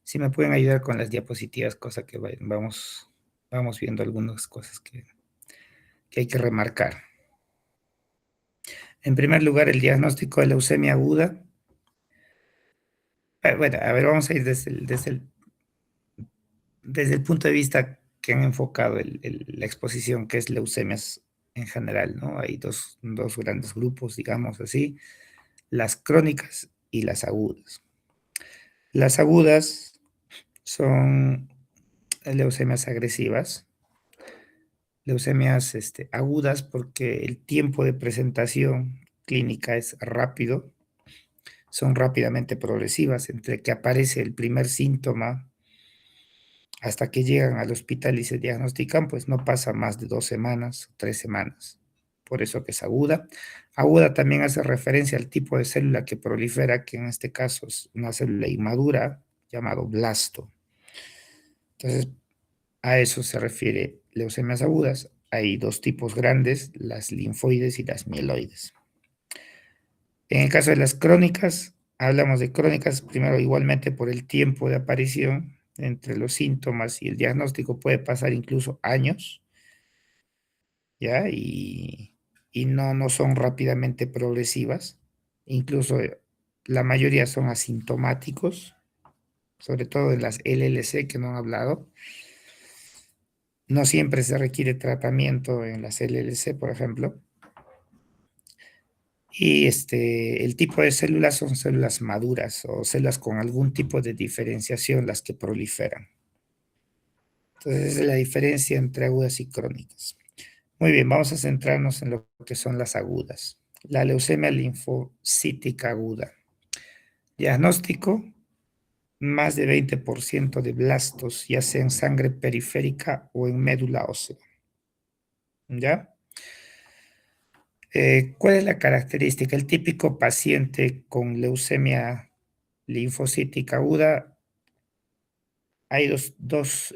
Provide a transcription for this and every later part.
si me pueden ayudar con las diapositivas, cosa que vamos viendo algunas cosas que hay que remarcar. En primer lugar, el diagnóstico de leucemia aguda. Bueno, a ver, vamos a ir desde el punto de vista que han enfocado la exposición, que es leucemias en general, ¿no? Hay dos grandes grupos, digamos así, las crónicas y las agudas. Las agudas son leucemias agresivas, leucemias agudas porque el tiempo de presentación clínica es rápido, son rápidamente progresivas, entre que aparece el primer síntoma hasta que llegan al hospital y se diagnostican, pues no pasa más de 2 semanas, 3 semanas. Por eso que es aguda. Aguda también hace referencia al tipo de célula que prolifera, que en este caso es una célula inmadura, llamado blasto. Entonces, a eso se refiere leucemias agudas. Hay dos tipos grandes, las linfoides y las mieloides. En el caso de las crónicas, hablamos de crónicas primero igualmente por el tiempo de aparición entre los síntomas y el diagnóstico puede pasar incluso años, ¿ya? Y no son rápidamente progresivas, incluso la mayoría son asintomáticos, sobre todo en las LLC que no han hablado. No siempre se requiere tratamiento en las LLC, por ejemplo. Y el tipo de células son células maduras o células con algún tipo de diferenciación las que proliferan. Entonces, esa es la diferencia entre agudas y crónicas. Muy bien, vamos a centrarnos en lo que son las agudas. La leucemia linfocítica aguda. Diagnóstico, más de 20% de blastos, ya sea en sangre periférica o en médula ósea. ¿Ya? ¿Cuál es la característica? El típico paciente con leucemia linfocítica aguda, hay dos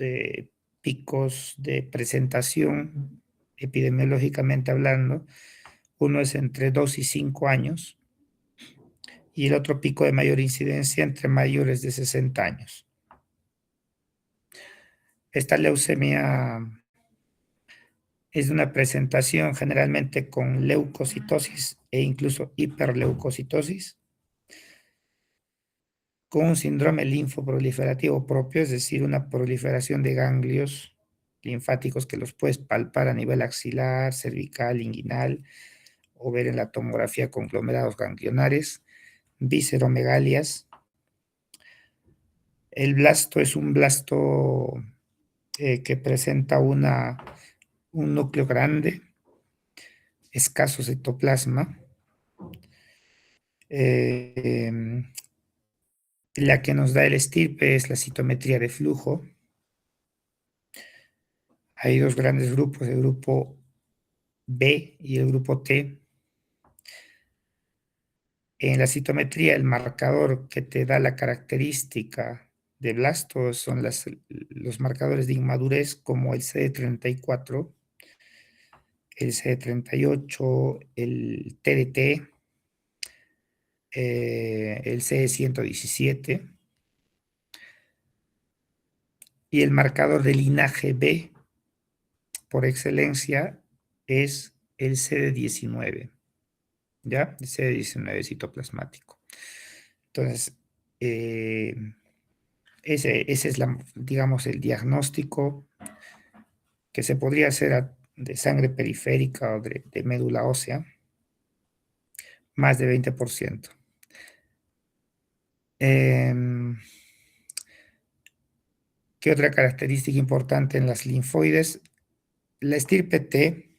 picos de presentación epidemiológicamente hablando. Uno es entre 2 y 5 años y el otro pico de mayor incidencia entre mayores de 60 años. Esta leucemia es de una presentación generalmente con leucocitosis e incluso hiperleucocitosis, con un síndrome linfoproliferativo propio, es decir, una proliferación de ganglios linfáticos que los puedes palpar a nivel axilar, cervical, inguinal, o ver en la tomografía conglomerados ganglionares, visceromegalias. El blasto es un blasto que presenta un núcleo grande, escaso citoplasma, la que nos da el estirpe es la citometría de flujo. Hay dos grandes grupos, el grupo B y el grupo T. En la citometría, el marcador que te da la característica de blasto son los marcadores de inmadurez como el CD34, el CD38, el TDT, el CD117 y el marcador de linaje B por excelencia es el CD19, ¿ya? El CD19 citoplasmático. Entonces, ese es, digamos, el diagnóstico que se podría hacer de sangre periférica o de médula ósea, más de 20%. ¿Qué otra característica importante en las linfoides? La estirpe T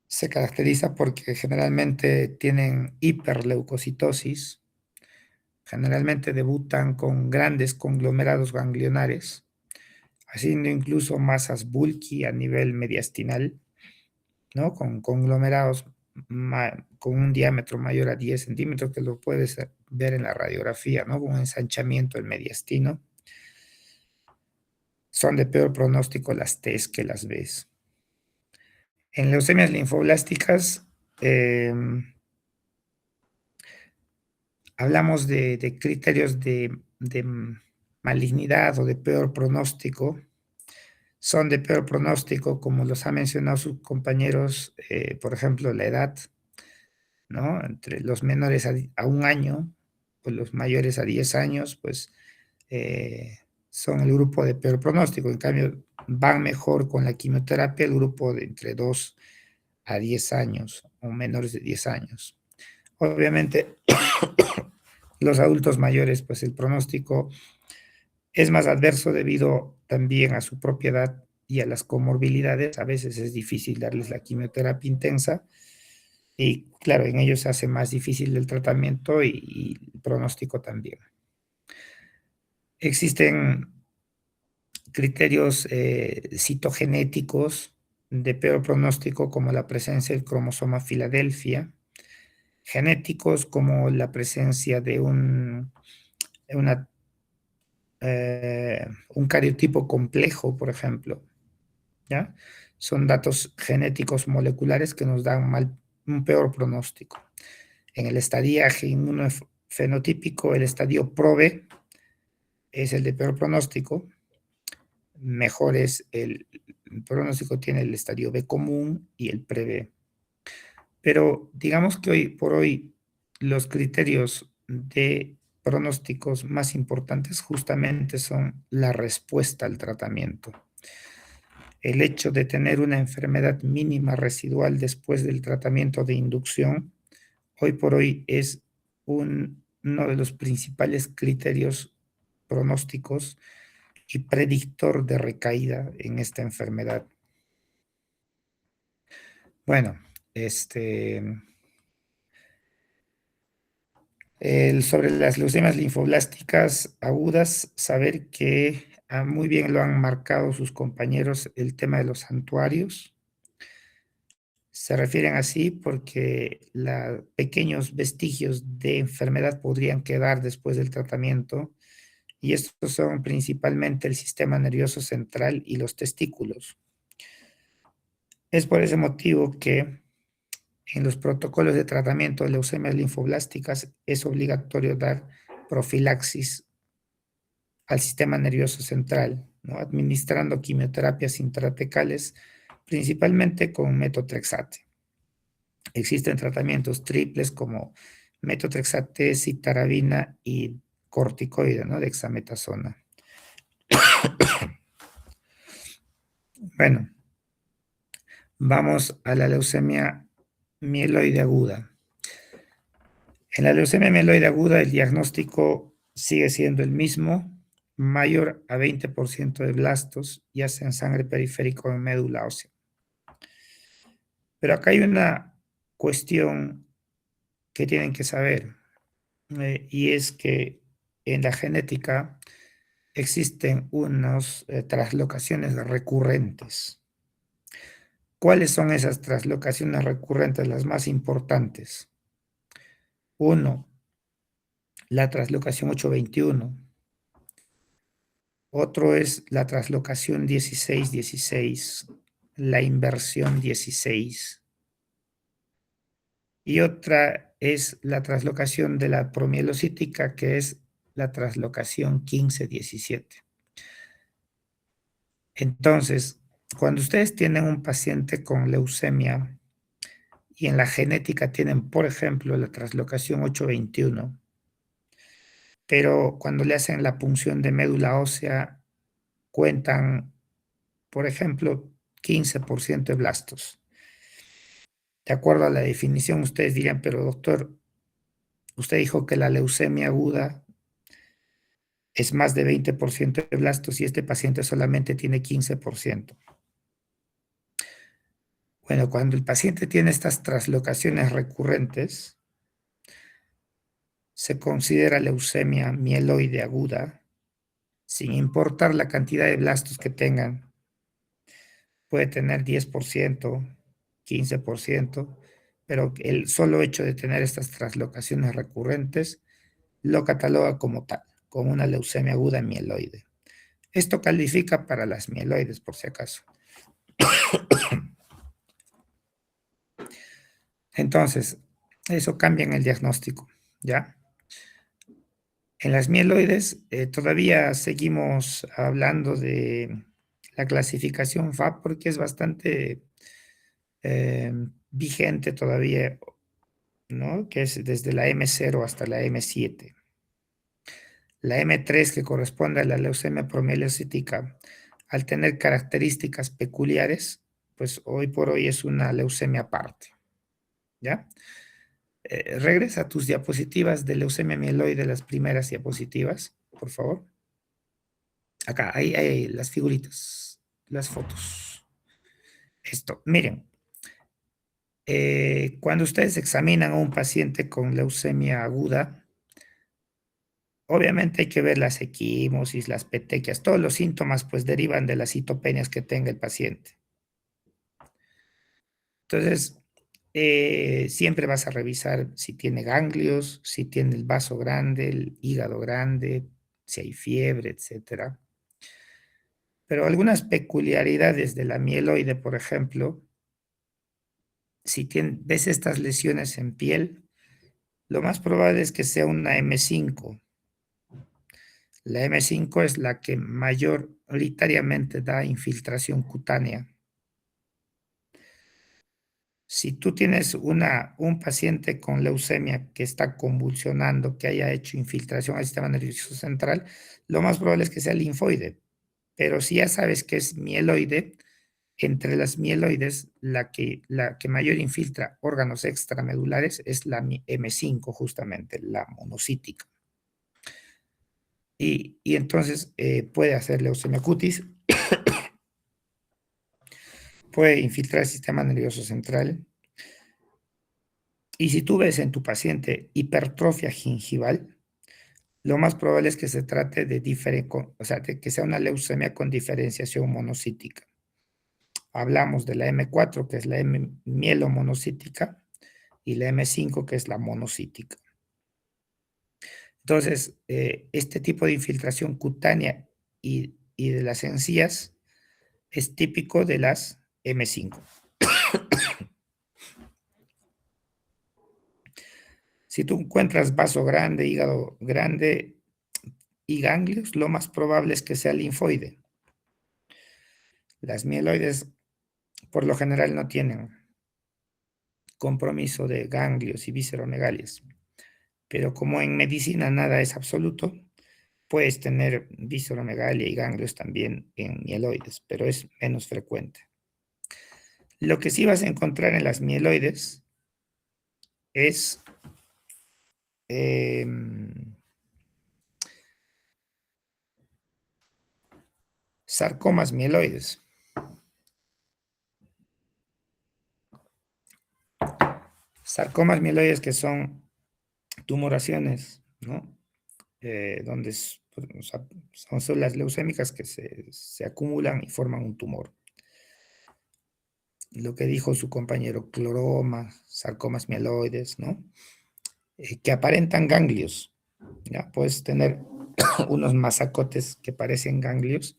se caracteriza porque generalmente tienen hiperleucocitosis, generalmente debutan con grandes conglomerados ganglionares, haciendo incluso masas bulky a nivel mediastinal, ¿no? Con conglomerados con un diámetro mayor a 10 centímetros, que lo puedes ver en la radiografía, ¿no? Con un ensanchamiento del mediastino. Son de peor pronóstico las Ts que las Bs. En leucemias linfoblásticas hablamos de criterios de malignidad o de peor pronóstico, son de peor pronóstico, como los ha mencionado sus compañeros, por ejemplo, la edad, ¿no? Entre los menores a 1 año, pues los mayores a 10 años, pues son el grupo de peor pronóstico. En cambio, van mejor con la quimioterapia el grupo de entre 2 a 10 años o menores de 10 años. Obviamente, los adultos mayores, pues el pronóstico es más adverso debido también a su propiedad y a las comorbilidades. A veces es difícil darles la quimioterapia intensa y claro, en ellos se hace más difícil el tratamiento y el pronóstico también. Existen criterios citogenéticos de peor pronóstico como la presencia del cromosoma Filadelfia, genéticos como la presencia de una, un cariotipo complejo, por ejemplo, ¿ya? Son datos genéticos moleculares que nos dan un peor pronóstico. En el estadiaje inmunofenotípico, el estadio PROBE es el de peor pronóstico, mejor es el pronóstico tiene el estadio B común y el pre-B. Pero digamos que hoy por hoy los criterios de pronósticos más importantes justamente son la respuesta al tratamiento. El hecho de tener una enfermedad mínima residual después del tratamiento de inducción, hoy por hoy es uno de los principales criterios pronósticos y predictor de recaída en esta enfermedad. Bueno, sobre las leucemias linfoblásticas agudas, saber que muy bien lo han marcado sus compañeros el tema de los santuarios. Se refieren así porque pequeños vestigios de enfermedad podrían quedar después del tratamiento y estos son principalmente el sistema nervioso central y los testículos. Es por ese motivo que en los protocolos de tratamiento de leucemias linfoblásticas es obligatorio dar profilaxis al sistema nervioso central, ¿no? Administrando quimioterapias intratecales, principalmente con metotrexate. Existen tratamientos triples como metotrexate, citarabina y corticoide, ¿no? Dexametasona. Bueno, vamos a la leucemia mieloide aguda. En la leucemia mieloide aguda el diagnóstico sigue siendo el mismo, mayor a 20% de blastos, ya sea en sangre periférica o en médula ósea. Pero acá hay una cuestión que tienen que saber, y es que en la genética existen unas traslocaciones recurrentes. ¿Cuáles son esas traslocaciones recurrentes, las más importantes? Uno, la traslocación 821. Otro es la traslocación 1616, la inversión 16. Y otra es la traslocación de la promielocítica, que es la traslocación 1517. Entonces, cuando ustedes tienen un paciente con leucemia y en la genética tienen, por ejemplo, la traslocación 821, pero cuando le hacen la punción de médula ósea cuentan, por ejemplo, 15% de blastos. De acuerdo a la definición, ustedes dirían, pero doctor, usted dijo que la leucemia aguda es más de 20% de blastos y este paciente solamente tiene 15%. Bueno, cuando el paciente tiene estas traslocaciones recurrentes, se considera leucemia mieloide aguda, sin importar la cantidad de blastos que tengan. Puede tener 10%, 15%, pero el solo hecho de tener estas traslocaciones recurrentes lo cataloga como tal, como una leucemia aguda mieloide. Esto califica para las mieloides, por si acaso. Entonces, eso cambia en el diagnóstico, ¿ya? En las mieloides todavía seguimos hablando de la clasificación FAB porque es bastante vigente todavía, ¿no? Que es desde la M0 hasta la M7. La M3, que corresponde a la leucemia promielocítica, al tener características peculiares, pues hoy por hoy es una leucemia aparte, ¿ya? Regresa a tus diapositivas de leucemia mieloide, las primeras diapositivas, por favor. Acá, ahí las figuritas, las fotos. Esto, miren, cuando ustedes examinan a un paciente con leucemia aguda, obviamente hay que ver las equimosis, las petequias, todos los síntomas pues derivan de las citopenias que tenga el paciente. Entonces, siempre vas a revisar si tiene ganglios, si tiene el vaso grande, el hígado grande, si hay fiebre, etcétera. Pero algunas peculiaridades de la mieloide, por ejemplo, si ves estas lesiones en piel, lo más probable es que sea una M5. La M5 es la que mayoritariamente da infiltración cutánea. Si tú tienes un paciente con leucemia que está convulsionando, que haya hecho infiltración al sistema nervioso central, lo más probable es que sea linfoide. Pero si ya sabes que es mieloide, entre las mieloides, la que mayor infiltra órganos extramedulares es la M5, justamente, la monocítica. Y entonces puede hacer leucemia cutis, puede infiltrar el sistema nervioso central. Y si tú ves en tu paciente hipertrofia gingival, lo más probable es que se trate o sea, de que sea una leucemia con diferenciación monocítica. Hablamos de la M4, que es la M mielomonocítica, y la M5, que es la monocítica. Entonces, este tipo de infiltración cutánea y de las encías es típico de las M5. Si tú encuentras vaso grande, hígado grande y ganglios, lo más probable es que sea linfoide. Las mieloides por lo general no tienen compromiso de ganglios y visceromegalias, pero como en medicina nada es absoluto, puedes tener visceromegalia y ganglios también en mieloides, pero es menos frecuente. Lo que sí vas a encontrar en las mieloides es sarcomas mieloides. Sarcomas mieloides que son tumoraciones, ¿no? Donde o sea, son células leucémicas que se acumulan y forman un tumor. Lo que dijo su compañero, cloroma, sarcomas mieloides, ¿no? Que aparentan ganglios, ¿ya? Puedes tener unos masacotes que parecen ganglios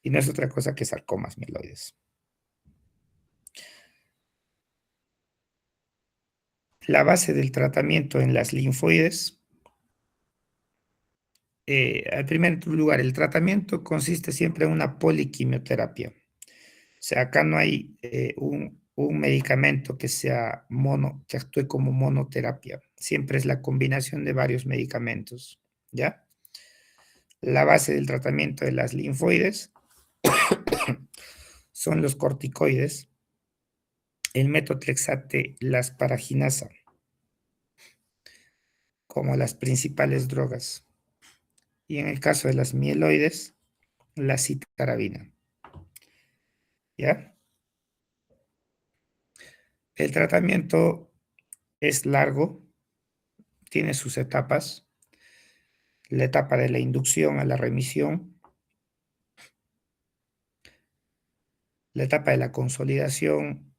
y no es otra cosa que sarcomas mieloides. La base del tratamiento en las linfoides, en primer lugar, el tratamiento consiste siempre en una poliquimioterapia. O sea, acá no hay un medicamento que actúe como monoterapia. Siempre es la combinación de varios medicamentos, ¿ya? La base del tratamiento de las linfoides son los corticoides, el metotrexate, la asparaginasa, como las principales drogas. Y en el caso de las mieloides, la citarabina. ¿Ya? El tratamiento es largo, tiene sus etapas. La etapa de la inducción a la remisión, la etapa de la consolidación,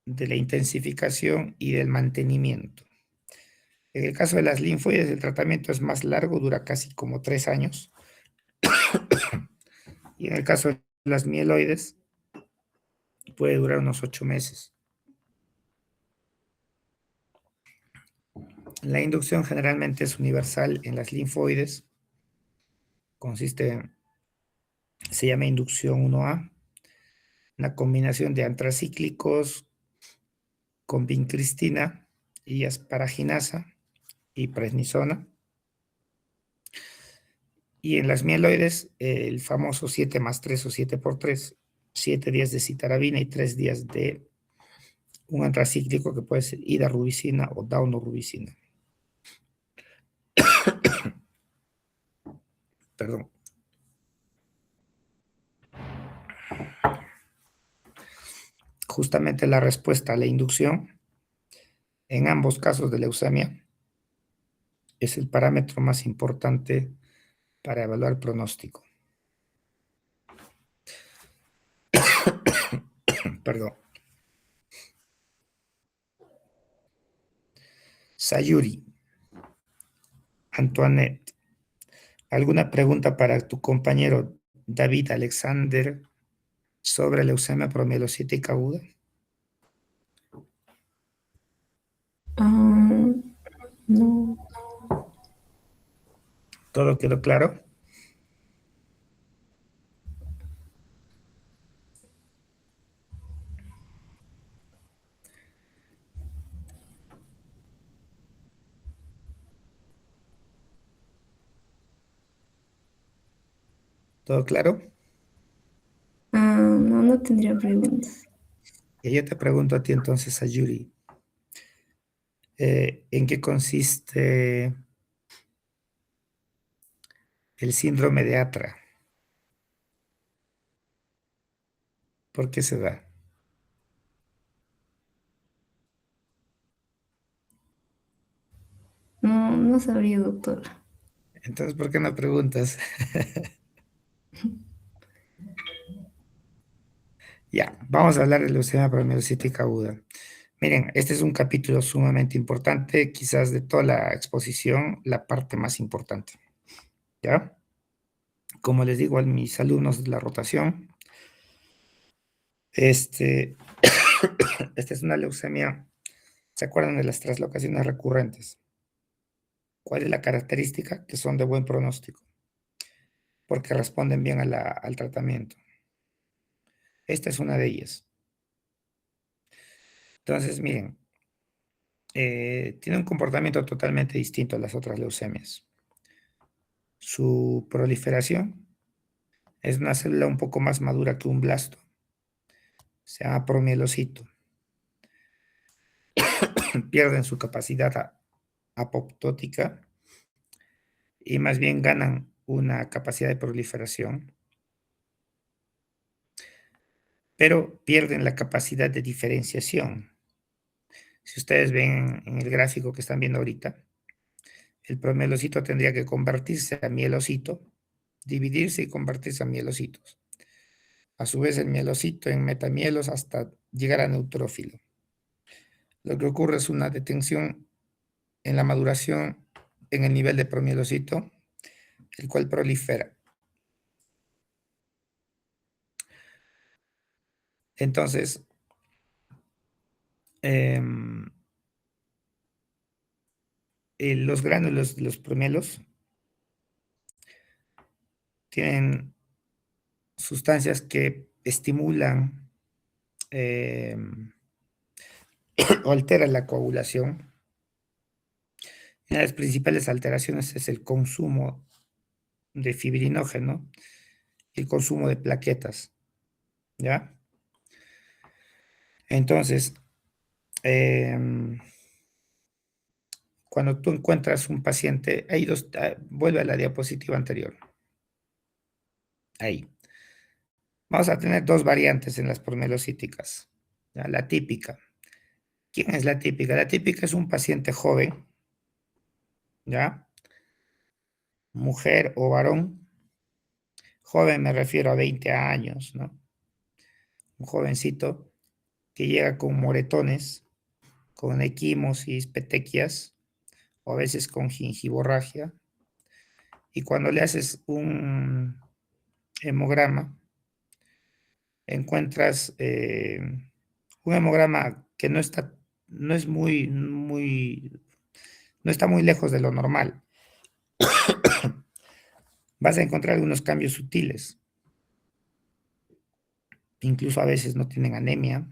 de la intensificación y del mantenimiento. En el caso de las linfoides, el tratamiento es más largo, dura casi como 3 años. Y en el caso de las mieloides, puede durar unos 8 meses. La inducción generalmente es universal en las linfoides. Consiste, se llama inducción 1A, una combinación de antracíclicos con vincristina y asparaginasa y prednisona. Y en las mieloides, el famoso 7 más 3 o 7 por 3, 7 días de citarabina y 3 días de un antracíclico que puede ser idarubicina o daunorubicina. Perdón. Justamente la respuesta a la inducción en ambos casos de leucemia es el parámetro más importante para evaluar pronóstico. Perdón. Sayuri, Antoinette, ¿alguna pregunta para tu compañero David Alexander sobre leucemia promielocítica aguda? No. ¿Todo quedó claro? ¿Todo claro? No, no tendría preguntas. Y yo te pregunto a ti entonces, Sayuri, ¿en qué consiste el síndrome de Atra? ¿Por qué se da? No, no sabría, doctor. Entonces, ¿por qué no preguntas? Ya, vamos a hablar de leucemia promielocítica aguda. Miren, este es un capítulo sumamente importante, quizás de toda la exposición, la parte más importante, ¿ya? Como les digo a mis alumnos de la rotación, este, esta es una leucemia, ¿se acuerdan de las translocaciones recurrentes? ¿Cuál es la característica? Que son de buen pronóstico, porque responden bien al tratamiento. Esta es una de ellas. Entonces, miren, tiene un comportamiento totalmente distinto a las otras leucemias. Su proliferación es una célula un poco más madura que un blasto. Se llama promielocito. Pierden su capacidad apoptótica y más bien ganan una capacidad de proliferación, pero pierden la capacidad de diferenciación. Si ustedes ven en el gráfico que están viendo ahorita, el promielocito tendría que convertirse a mielocito, dividirse y convertirse a mielocitos. A su vez, el mielocito en metamielos hasta llegar a neutrófilo. Lo que ocurre es una detención en la maduración en el nivel de promielocito, el cual prolifera. Entonces, eh, los gránulos de los promielos tienen sustancias que estimulan eh, o alteran la coagulación. Una de las principales alteraciones es el consumo de fibrinógeno y el consumo de plaquetas, ¿ya? Entonces, eh, cuando tú encuentras un paciente, hay dos, vuelve a la diapositiva anterior, ahí. Vamos a tener dos variantes en las promielocíticas. ¿Ya? La típica. ¿Quién es la típica? La típica es un paciente joven, ¿ya? Mujer o varón. Joven me refiero a 20 años, ¿no? Un jovencito que llega con moretones, con equimosis, petequias, o a veces con gingivorragia. Y cuando le haces un hemograma, encuentras un hemograma que no está, no es muy No está muy lejos de lo normal. Vas a encontrar algunos cambios sutiles. Incluso a veces no tienen anemia.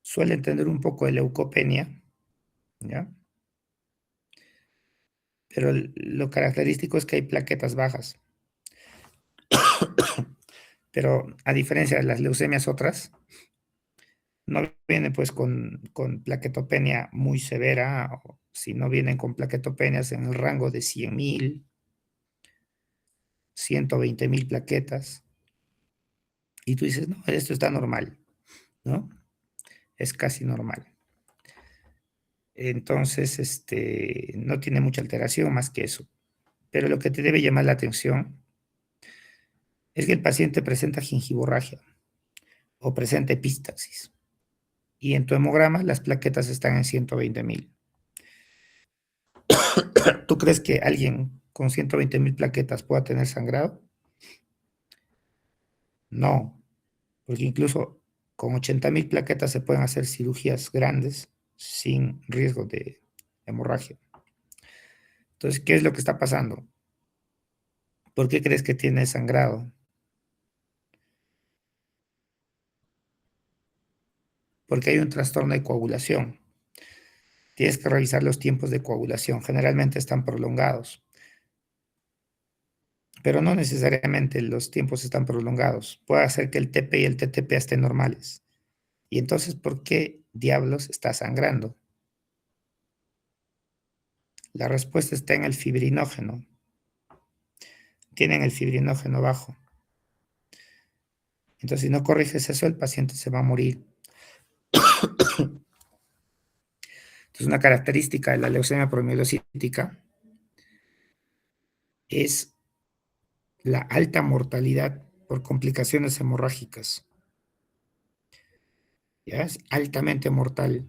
Suelen tener un poco de leucopenia, ¿ya? Pero lo característico es que hay plaquetas bajas. Pero a diferencia de las leucemias otras, no vienen pues con plaquetopenia muy severa, o si no vienen con plaquetopenias en el rango de 100.000, 120.000 plaquetas. Y tú dices, no, esto está normal, ¿no? Es casi normal. Entonces, no tiene mucha alteración más que eso. Pero lo que te debe llamar la atención es que el paciente presenta gingivorragia o presenta epístaxis. Y en tu hemograma las plaquetas están en 120.000. ¿Tú crees que alguien con 120.000 plaquetas pueda tener sangrado? No, porque incluso con 80.000 plaquetas se pueden hacer cirugías grandes sin riesgo de hemorragia. Entonces, ¿qué es lo que está pasando? ¿Por qué crees que tiene sangrado? Porque hay un trastorno de coagulación. Tienes que revisar los tiempos de coagulación. Generalmente están prolongados, pero no necesariamente los tiempos están prolongados. Puede hacer que el TP y el TTP estén normales. Y entonces, ¿por qué diablos está sangrando? La respuesta está en el fibrinógeno. Tienen el fibrinógeno bajo. Entonces, si no corriges eso, el paciente se va a morir. Entonces, una característica de la leucemia promielocítica es la alta mortalidad por complicaciones hemorrágicas. ¿Ya? Es altamente mortal.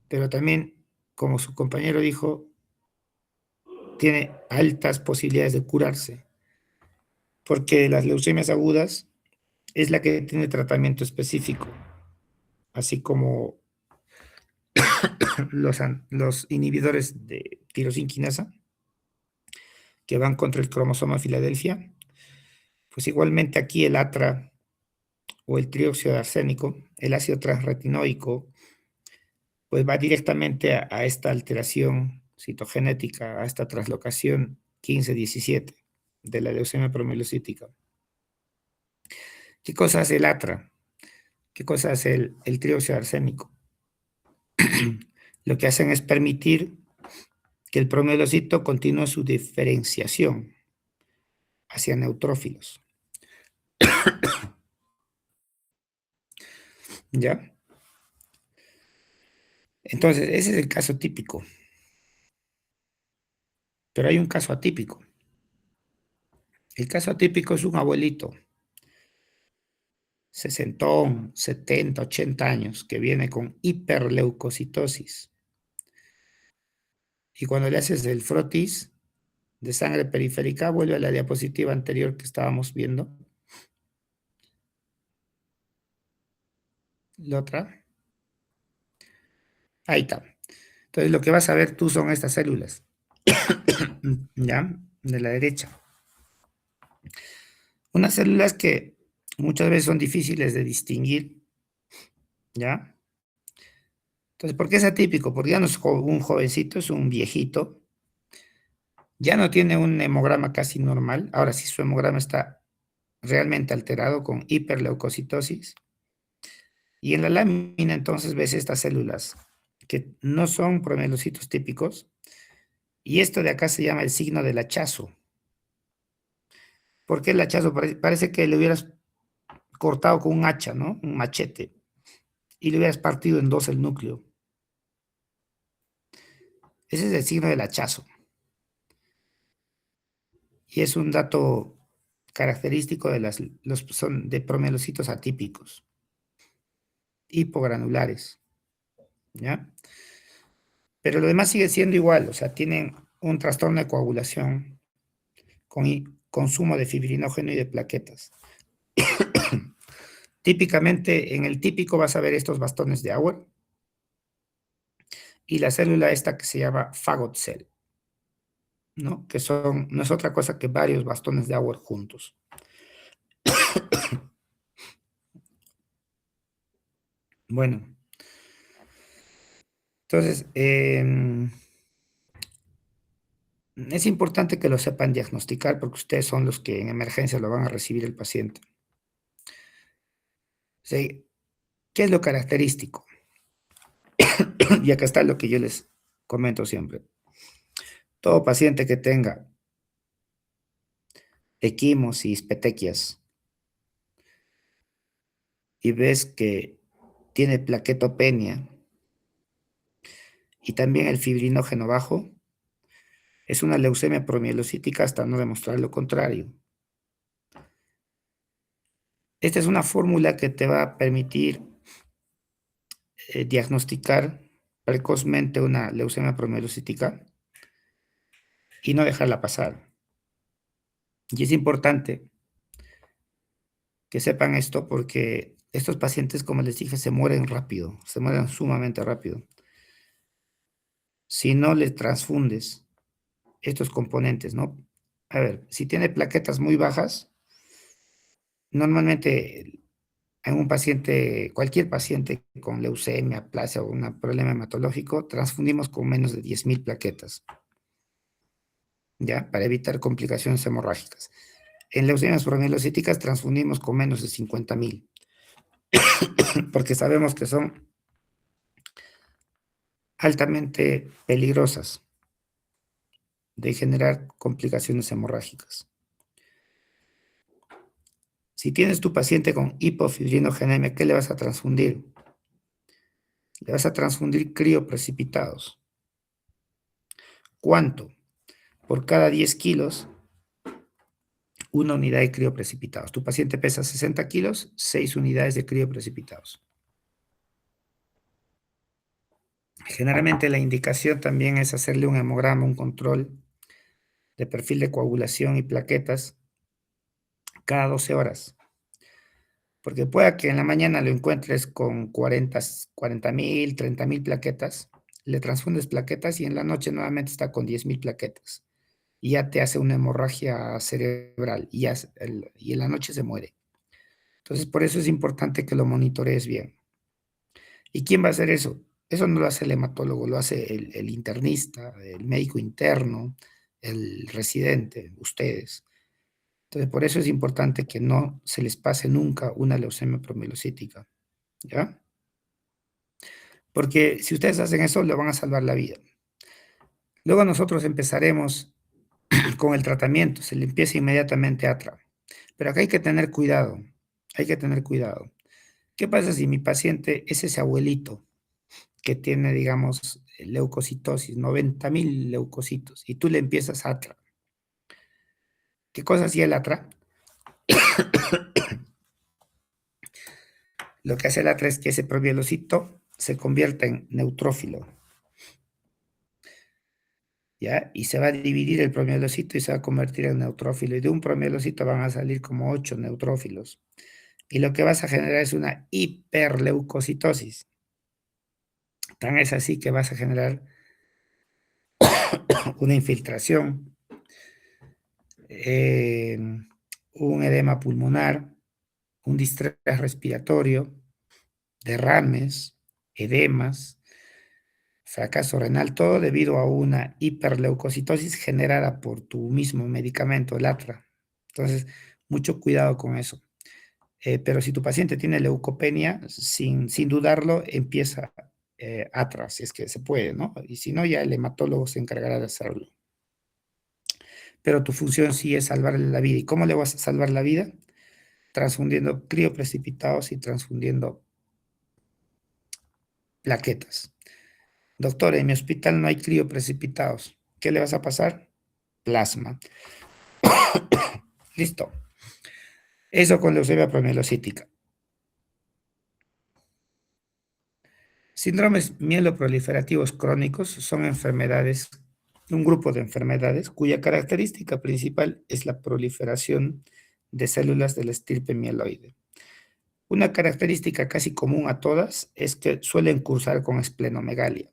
Pero también, como su compañero dijo, tiene altas posibilidades de curarse. Porque las leucemias agudas es la que tiene tratamiento específico, así como los inhibidores de tirosinquinasa que van contra el cromosoma Filadelfia, pues igualmente aquí el ATRA o el trióxido de arsénico, el ácido transretinoico, pues va directamente a esta alteración citogenética, a esta translocación 15-17 de la leucemia promielocítica. ¿Qué cosa hace el ATRA? ¿Qué cosa hace el trióxido de arsénico? Lo que hacen es permitir que el promielocito continúe su diferenciación hacia neutrófilos. ¿Ya? Entonces, ese es el caso típico. Pero hay un caso atípico. El caso atípico es un abuelito, 60, 70, 80 años, que viene con hiperleucocitosis. Y cuando le haces el frotis de sangre periférica, vuelve a la diapositiva anterior que estábamos viendo. La otra. Ahí está. Entonces, lo que vas a ver tú son estas células. ¿Ya? De la derecha. Unas células que muchas veces son difíciles de distinguir. ¿Ya? Entonces, ¿por qué es atípico? Porque ya no es un jovencito, es un viejito. Ya no tiene un hemograma casi normal. Ahora sí, su hemograma está realmente alterado con hiperleucocitosis. Y en la lámina entonces ves estas células que no son promielocitos típicos. Y esto de acá se llama el signo del hachazo. ¿Por qué el hachazo? Parece que le hubieras cortado con un hacha, ¿no? Un machete. Y le hubieras partido en dos el núcleo. Ese es el signo del hachazo. Y es un dato característico de son de promielocitos atípicos, hipogranulares, ¿ya? Pero lo demás sigue siendo igual, o sea, tienen un trastorno de coagulación con consumo de fibrinógeno y de plaquetas. Típicamente, en el típico vas a ver estos bastones de Auer y la célula esta que se llama Fagot cell, ¿no? Que no es otra cosa que varios bastones de agua juntos. Bueno, entonces, es importante que lo sepan diagnosticar porque ustedes son los que en emergencia lo van a recibir el paciente. ¿Sí? ¿Qué es lo característico? Y acá está lo que yo les comento siempre. Todo paciente que tenga equimosis, petequias, y ves que tiene plaquetopenia y también el fibrinógeno bajo, es una leucemia promielocítica hasta no demostrar lo contrario. Esta es una fórmula que te va a permitir diagnosticar precozmente una leucemia promielocítica y no dejarla pasar. Y es importante que sepan esto porque estos pacientes, como les dije, se mueren rápido, se mueren sumamente rápido. Si no les transfundes estos componentes, ¿no? A ver, si tiene plaquetas muy bajas, normalmente en un paciente, cualquier paciente con leucemia, aplasia o un problema hematológico, transfundimos con menos de 10.000 plaquetas, ¿ya? Para evitar complicaciones hemorrágicas. En leucemias promielocíticas transfundimos con menos de 50.000, porque sabemos que son altamente peligrosas de generar complicaciones hemorrágicas. Si tienes tu paciente con hipofibrinogénemia, ¿qué le vas a transfundir? Le vas a transfundir crioprecipitados. ¿Cuánto? Por cada 10 kilos, una unidad de crioprecipitados. Tu paciente pesa 60 kilos, 6 unidades de crioprecipitados. Generalmente la indicación también es hacerle un hemograma, un control de perfil de coagulación y plaquetas cada 12 horas. Porque pueda que en la mañana lo encuentres con 40.000, 30.000 plaquetas, le transfundes plaquetas y en la noche nuevamente está con 10.000 plaquetas. Y ya te hace una hemorragia cerebral y en la noche se muere. Entonces, por eso es importante que lo monitorees bien. ¿Y quién va a hacer eso? Eso no lo hace el hematólogo, lo hace el internista, el médico interno, el residente, ustedes. Entonces, por eso es importante que no se les pase nunca una leucemia promielocítica, ¿ya? Porque si ustedes hacen eso, le van a salvar la vida. Luego nosotros empezaremos con el tratamiento, se le empieza inmediatamente ATRA. Pero acá hay que tener cuidado, hay que tener cuidado. ¿Qué pasa si mi paciente es ese abuelito que tiene, digamos, leucocitosis, 90.000 leucocitos, y tú le empiezas ATRA? ¿Qué cosa hacía el ATRA? Lo que hace el ATRA es que ese probielocito se convierta en neutrófilo, ¿ya? Y se va a dividir el promielocito y se va a convertir en neutrófilo. Y de un promielocito van a salir como 8 neutrófilos. Y lo que vas a generar es una hiperleucocitosis. Tan es así que vas a generar una infiltración, un edema pulmonar, un distrés respiratorio, derrames, edemas, fracaso renal, todo debido a una hiperleucocitosis generada por tu mismo medicamento, el ATRA. Entonces, mucho cuidado con eso. Pero si tu paciente tiene leucopenia, sin dudarlo, empieza ATRA, si es que se puede, ¿no? Y si no, ya el hematólogo se encargará de hacerlo. Pero tu función sí es salvarle la vida. ¿Y cómo le vas a salvar la vida? Transfundiendo crioprecipitados y transfundiendo plaquetas. Doctor, en mi hospital no hay crioprecipitados. ¿Qué le vas a pasar? Plasma. Listo. Eso con leucemia promielocítica. Síndromes mieloproliferativos crónicos son enfermedades, un grupo de enfermedades cuya característica principal es la proliferación de células de la estirpe mieloide. Una característica casi común a todas es que suelen cursar con esplenomegalia.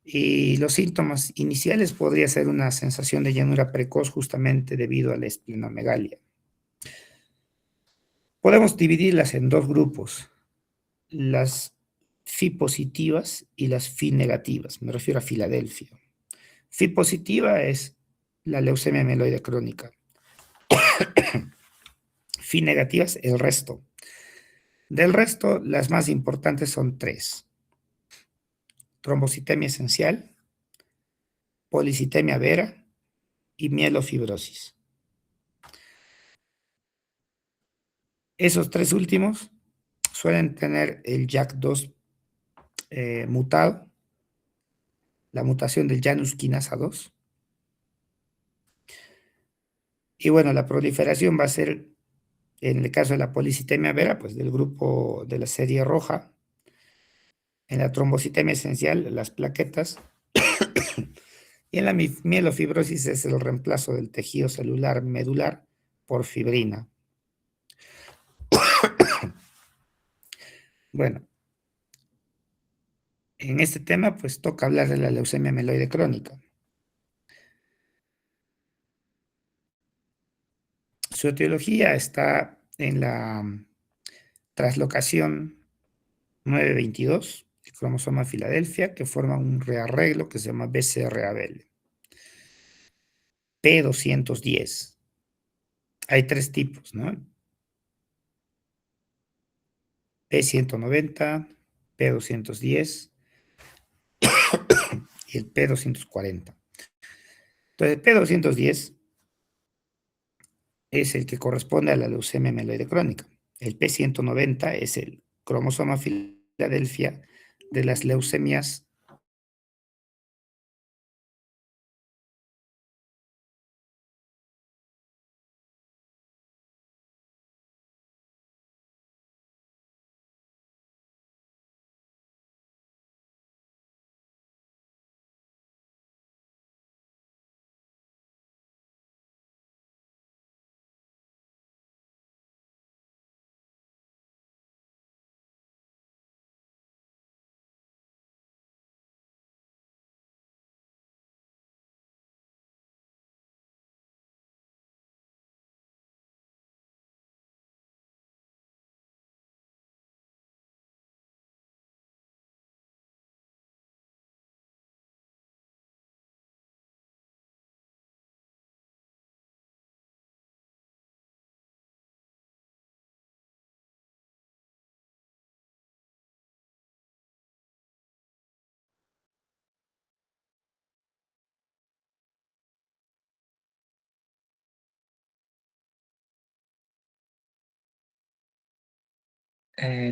Y los síntomas iniciales podría ser una sensación de llanura precoz justamente debido a la esplenomegalia. Podemos dividirlas en dos grupos, las Phi positivas y las Phi negativas. Me refiero a Filadelfia. Phi positiva es la leucemia mieloide crónica. Phi negativas, el resto. Del resto, las más importantes son tres: trombocitemia esencial, policitemia vera y mielofibrosis. Esos tres últimos suelen tener el JAK2 mutado, la mutación del Janus quinasa 2. Y bueno, la proliferación va a ser, en el caso de la policitemia vera, pues del grupo de la serie roja. En la trombocitemia esencial, las plaquetas. Y en la mielofibrosis es el reemplazo del tejido celular medular por fibrina. Bueno, en este tema pues toca hablar de la leucemia mieloide crónica. Su etiología está en la traslocación 922, el cromosoma Filadelfia, que forma un rearreglo que se llama BCR-ABL. P210. Hay tres tipos, ¿no? P190, P210 y el P240. Entonces, el P210 es el que corresponde a la leucemia mieloide crónica. El P190 es el cromosoma Filadelfia de las leucemias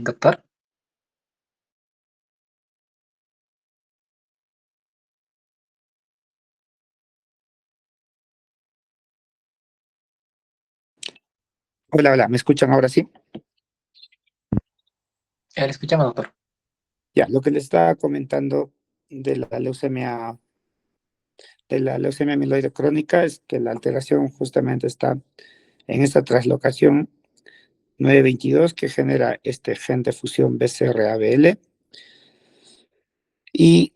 Doctor, Hola, hola, ¿me escuchan ahora sí? le escuchamos, doctor. Ya, lo que les estaba comentando de la leucemia mieloide crónica es que la alteración justamente está en esta translocación 922 que genera este gen de fusión BCR-ABL y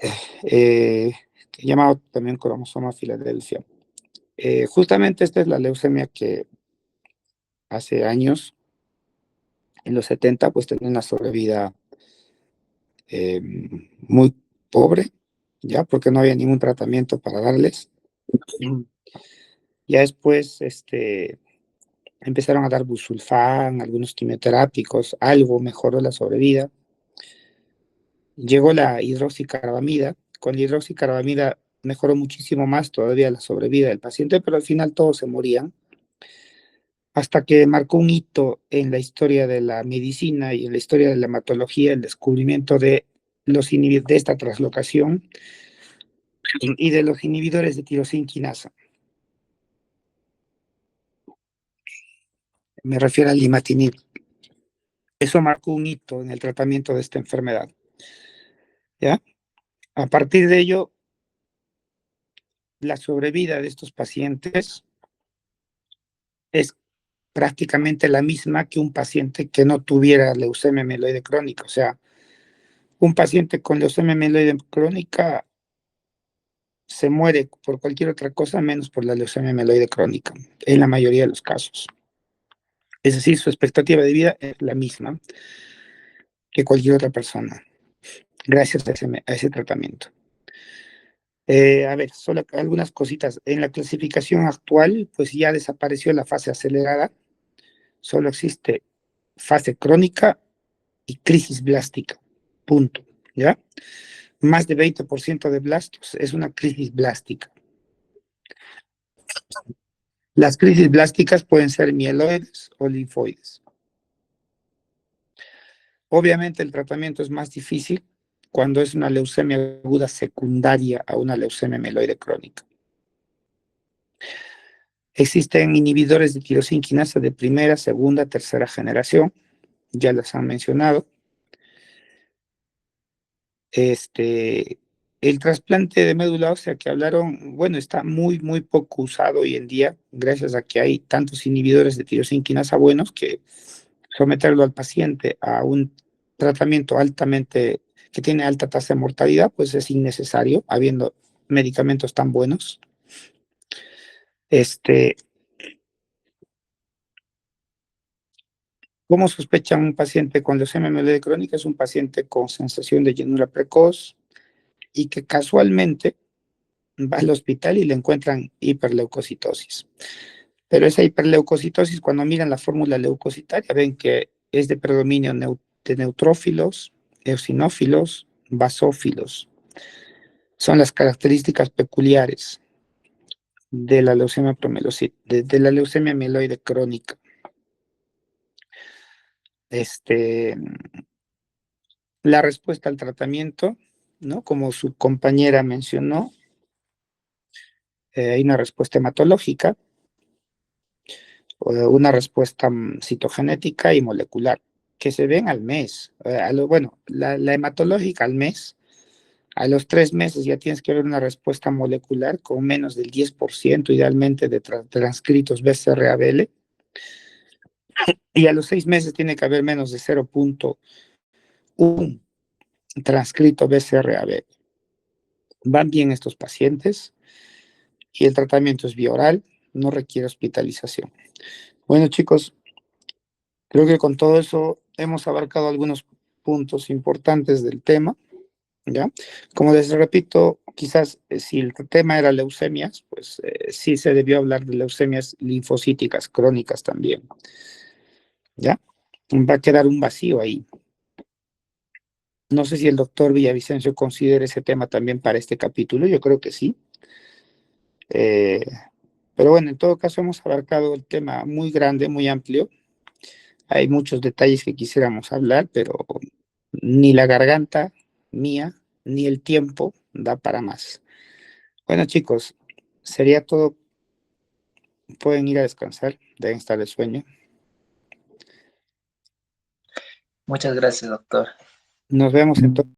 llamado también cromosoma Filadelfia. Justamente esta es la leucemia que hace años, en los 70, pues tenía una sobrevida eh, muy pobre, ya, porque no había ningún tratamiento para darles. Ya después, empezaron a dar busulfán, algunos quimioterápicos, algo mejoró la sobrevida. Llegó la hidroxicarbamida. Con la hidroxicarbamida mejoró muchísimo más todavía la sobrevida del paciente, pero al final todos se morían. Hasta que marcó un hito en la historia de la medicina y en la historia de la hematología el descubrimiento de de esta translocación y de los inhibidores de tirosina quinasa. Me refiero al imatinib. Eso marcó un hito en el tratamiento de esta enfermedad. ¿Ya? A partir de ello, la sobrevida de estos pacientes es prácticamente la misma que un paciente que no tuviera leucemia mieloide crónica. O sea, un paciente con leucemia mieloide crónica se muere por cualquier otra cosa menos por la leucemia mieloide crónica, en la mayoría de los casos. Es decir, su expectativa de vida es la misma que cualquier otra persona, gracias a ese tratamiento. A ver, solo algunas cositas. En la clasificación actual, pues ya desapareció la fase acelerada, solo existe fase crónica y crisis blástica, punto, ¿ya? Más de 20% de blastos es una crisis blástica. Las crisis blásticas pueden ser mieloides o linfoides. Obviamente el tratamiento es más difícil cuando es una leucemia aguda secundaria a una leucemia mieloide crónica. Existen inhibidores de tirosina quinasa de primera, segunda, tercera generación, ya los han mencionado. El trasplante de médula ósea que hablaron, bueno, está muy, muy poco usado hoy en día, gracias a que hay tantos inhibidores de tirosina quinasa buenos que someterlo al paciente a un tratamiento altamente, que tiene alta tasa de mortalidad, pues es innecesario, habiendo medicamentos tan buenos. ¿Cómo sospechan un paciente con leucemia mieloide crónica? Es un paciente con sensación de llenura precoz y que casualmente va al hospital y le encuentran hiperleucocitosis. Pero esa hiperleucocitosis, cuando miran la fórmula leucocitaria, ven que es de predominio de neutrófilos, eosinófilos, basófilos. Son las características peculiares de la leucemia de la leucemia mieloide crónica. La respuesta al tratamiento, ¿no? Como su compañera mencionó, hay una respuesta hematológica, una respuesta citogenética y molecular, que se ven al mes. Bueno, la hematológica al mes, a los 3 meses ya tienes que ver una respuesta molecular con menos del 10%, idealmente, de transcritos BCR-ABL, y a los 6 meses tiene que haber menos de 0.1 transcrito BCR-ABL. Van bien estos pacientes y el tratamiento es vía oral, no requiere hospitalización. Bueno, chicos, creo que con todo eso hemos abarcado algunos puntos importantes del tema, ¿ya? Como les repito, quizás si el tema era leucemias, pues sí se debió hablar de leucemias linfocíticas crónicas también, ¿ya? Va a quedar un vacío ahí. No sé si el doctor Villavicencio considera ese tema también para este capítulo, yo creo que sí. Pero bueno, en todo caso hemos abarcado el tema muy grande, muy amplio. Hay muchos detalles que quisiéramos hablar, pero ni la garganta mía, ni el tiempo da para más. Bueno, chicos, sería todo. Pueden ir a descansar, deben estar de sueño. Muchas gracias, doctor. Nos vemos entonces.